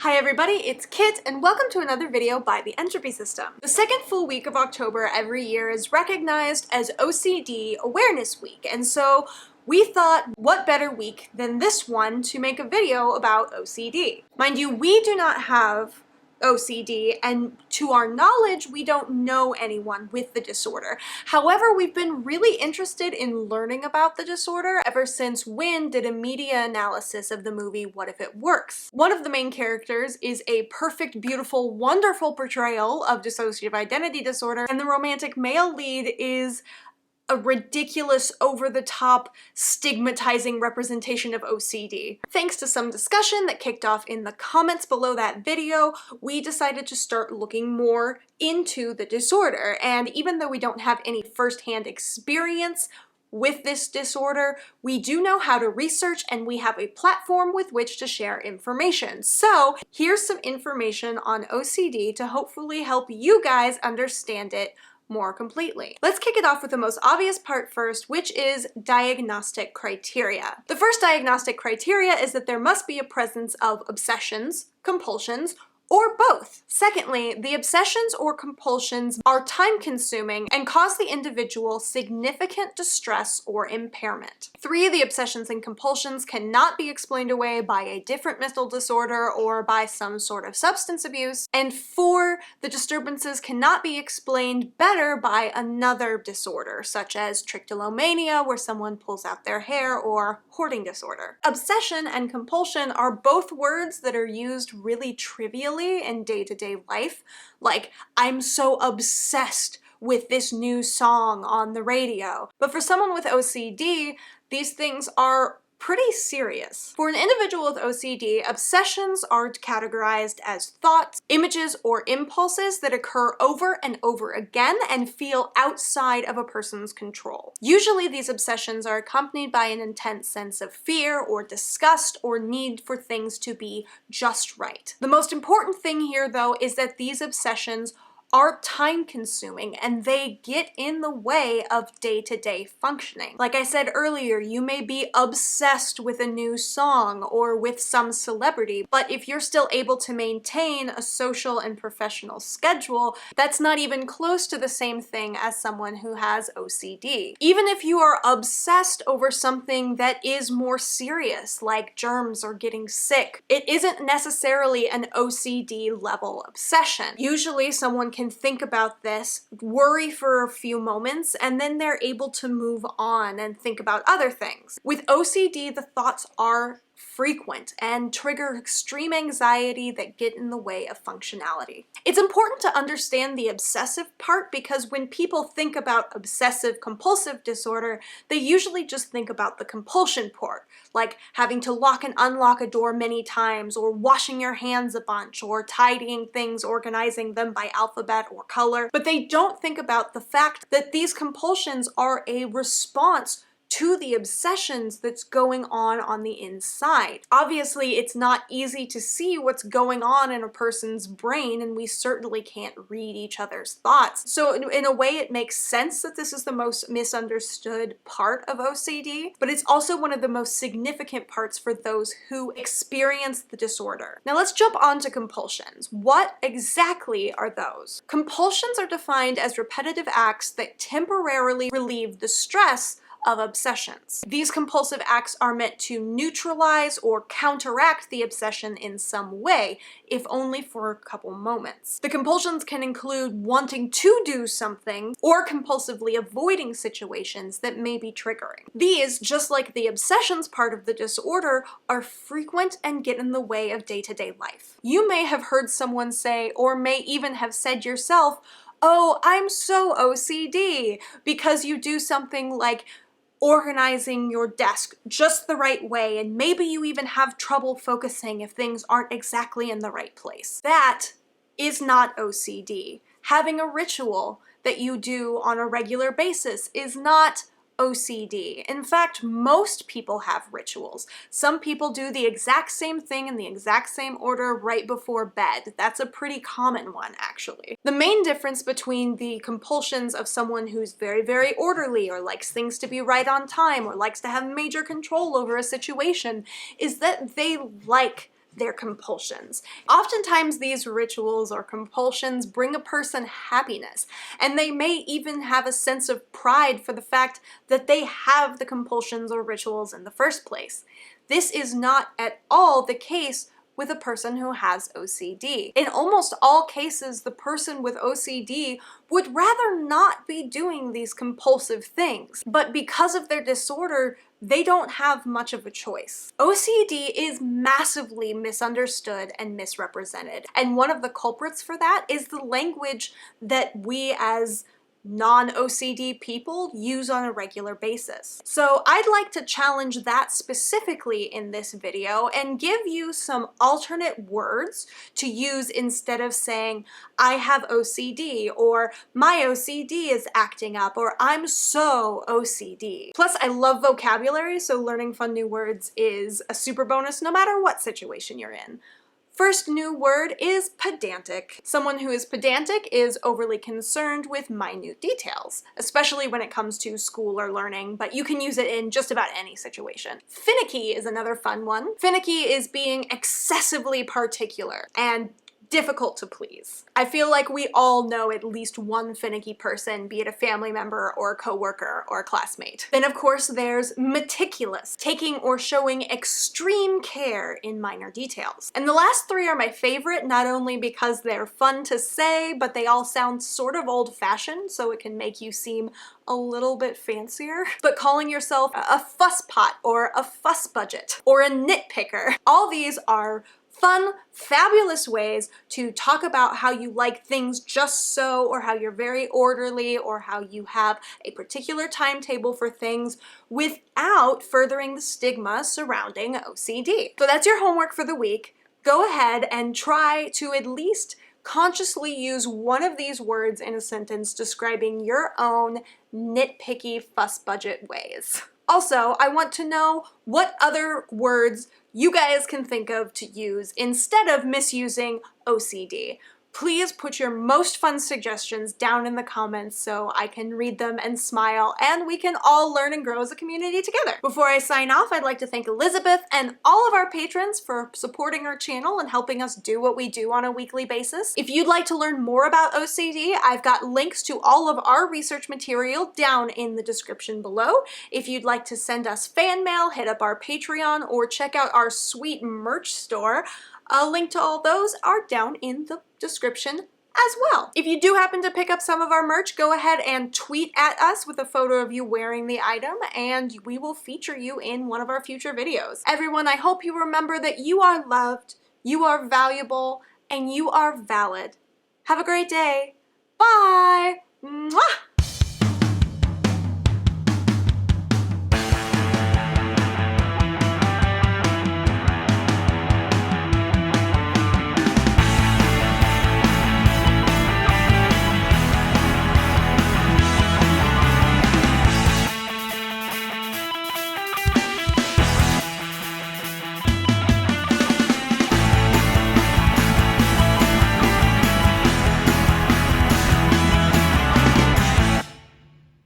Hi everybody, it's Kit and welcome to another video by the Entropy System. The second full week of October every year is recognized as OCD Awareness Week, and so we thought what better week than this one to make a video about OCD. Mind you, we do not have OCD, and to our knowledge, we don't know anyone with the disorder. However, we've been really interested in learning about the disorder ever since Wynn did a media analysis of the movie What If It Works? One of the main characters is a perfect, beautiful, wonderful portrayal of dissociative identity disorder, and the romantic male lead is a ridiculous, over-the-top, stigmatizing representation of OCD. Thanks to some discussion that kicked off in the comments below that video, we decided to start looking more into the disorder, and even though we don't have any first-hand experience with this disorder, we do know how to research and we have a platform with which to share information. So here's some information on OCD to hopefully help you guys understand it more completely. Let's kick it off with the most obvious part first, which is diagnostic criteria. The first diagnostic criteria is that there must be a presence of obsessions, compulsions, or both. Secondly, the obsessions or compulsions are time-consuming and cause the individual significant distress or impairment. 3, the obsessions and compulsions cannot be explained away by a different mental disorder or by some sort of substance abuse. And 4, the disturbances cannot be explained better by another disorder, such as trichotillomania, where someone pulls out their hair, or hoarding disorder. Obsession and compulsion are both words that are used really trivially in day-to-day life, like, I'm so obsessed with this new song on the radio. But for someone with OCD, these things are pretty serious. For an individual with OCD, obsessions are categorized as thoughts, images, or impulses that occur over and over again and feel outside of a person's control. Usually these obsessions are accompanied by an intense sense of fear or disgust or need for things to be just right. The most important thing here, though, is that these obsessions are time-consuming and they get in the way of day-to-day functioning. Like I said earlier, you may be obsessed with a new song or with some celebrity, but if you're still able to maintain a social and professional schedule, that's not even close to the same thing as someone who has OCD. Even if you are obsessed over something that is more serious, like germs or getting sick, it isn't necessarily an OCD-level obsession. Usually someone can think about this, worry for a few moments, and then they're able to move on and think about other things. With OCD, the thoughts are frequent and trigger extreme anxiety that get in the way of functionality. It's important to understand the obsessive part because when people think about obsessive-compulsive disorder, they usually just think about the compulsion part, like having to lock and unlock a door many times, or washing your hands a bunch, or tidying things, organizing them by alphabet or color. But they don't think about the fact that these compulsions are a response to the obsessions that's going on the inside. Obviously, it's not easy to see what's going on in a person's brain, and we certainly can't read each other's thoughts. So in a way, it makes sense that this is the most misunderstood part of OCD, but it's also one of the most significant parts for those who experience the disorder. Now let's jump on to compulsions. What exactly are those? Compulsions are defined as repetitive acts that temporarily relieve the stress of obsessions. These compulsive acts are meant to neutralize or counteract the obsession in some way, if only for a couple moments. The compulsions can include wanting to do something or compulsively avoiding situations that may be triggering. These, just like the obsessions part of the disorder, are frequent and get in the way of day-to-day life. You may have heard someone say, or may even have said yourself, "Oh, I'm so OCD," because you do something like organizing your desk just the right way, and maybe you even have trouble focusing if things aren't exactly in the right place. That is not OCD. Having a ritual that you do on a regular basis is not OCD. In fact, most people have rituals. Some people do the exact same thing in the exact same order right before bed. That's a pretty common one, actually. The main difference between the compulsions of someone who's very, very orderly or likes things to be right on time or likes to have major control over a situation is that they like their compulsions. Oftentimes these rituals or compulsions bring a person happiness, and they may even have a sense of pride for the fact that they have the compulsions or rituals in the first place. This is not at all the case with a person who has OCD. In almost all cases, the person with OCD would rather not be doing these compulsive things, but because of their disorder, they don't have much of a choice. OCD is massively misunderstood and misrepresented, and one of the culprits for that is the language that we as non-OCD people use on a regular basis. So I'd like to challenge that specifically in this video and give you some alternate words to use instead of saying, I have OCD, or my OCD is acting up, or I'm so OCD. Plus, I love vocabulary, so learning fun new words is a super bonus no matter what situation you're in. First new word is pedantic. Someone who is pedantic is overly concerned with minute details, especially when it comes to school or learning, but you can use it in just about any situation. Finicky is another fun one. Finicky is being excessively particular and difficult to please. I feel like we all know at least one finicky person, be it a family member or a coworker or a classmate. Then of course there's meticulous, taking or showing extreme care in minor details. And the last three are my favorite, not only because they're fun to say, but they all sound sort of old-fashioned, so it can make you seem a little bit fancier. But calling yourself a fusspot or a fuss budget or a nitpicker, all these are fun, fabulous ways to talk about how you like things just so, or how you're very orderly, or how you have a particular timetable for things without furthering the stigma surrounding OCD. So that's your homework for the week. Go ahead and try to at least consciously use one of these words in a sentence describing your own nitpicky fuss budget ways. Also, I want to know what other words you guys can think of to use instead of misusing OCD. Please put your most fun suggestions down in the comments so I can read them and smile, and we can all learn and grow as a community together. Before I sign off, I'd like to thank Elizabeth and all of our patrons for supporting our channel and helping us do what we do on a weekly basis. If you'd like to learn more about OCD, I've got links to all of our research material down in the description below. If you'd like to send us fan mail, hit up our Patreon, or check out our sweet merch store, a link to all those are down in the description as well. If you do happen to pick up some of our merch, go ahead and tweet at us with a photo of you wearing the item, and we will feature you in one of our future videos. Everyone, I hope you remember that you are loved, you are valuable, and you are valid. Have a great day. Bye! Mwah!